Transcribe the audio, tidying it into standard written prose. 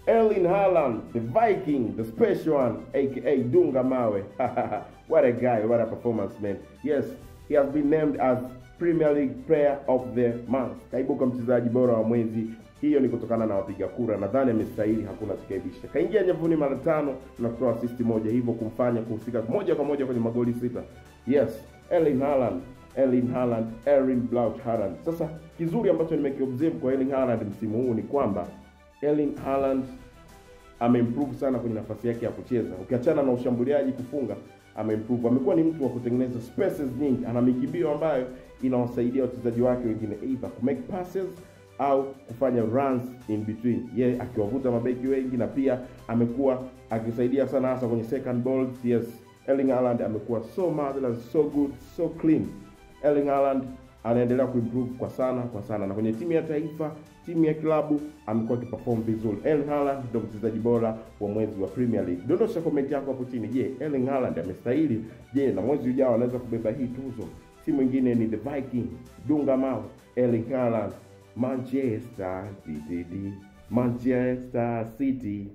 Erling Haaland, the Viking, the special one, aka Dunga Mawe. What a guy, what a performance, man. Yes, he has been named as Premier League Player of the Month. Kaibuka mchezaji bora wa mwezi. Hiyo ni kutokana na wapiga kura. Nadhani amestahili, hakuna tukaibisha. Kaingia nyavuni mara 5 na kutoa assist moja, hivyo kumfanya kuhusika moja kwa moja kwenye magoli 6. Yes, Erling Braut Haaland. Sasa kizuri ambacho nimekiobserve kwa Erling Haaland msimu huu ni kwamba Erling Haaland ameimprove sana kwenye nafasi yake ya kucheza. Ukiachana na ushambuliaji kufunga, ameimprove. Amekuwa ni mtu wa kutengeneza spaces nyingi. Ana mikimbio ambayo inawasaidia wachezaji wake wengine either to make passes au kufanya runs in between. Yeye akiwavuta mabeki wengi, na pia amekuwa akisaidia sana hasa kwenye second balls. Yes, Erling Haaland amekuwa so marvelous, so good, so clean. Erling Haaland anaendelea kuimprove kwa sana, na kwenye timu ya taifa, timu ya klabu amekuwa akiperform vizuri. Erling Haaland ndio mchezaji bora wa mwezi wa Premier League. Dondosha comment yako hapo chini. Je, Erling Haaland amestahili? Je, na mwezi ujao anaweza kubeba hii tuzo? Si mwingine ni the Viking, Dunga Mawe, Erling Haaland, Manchester City.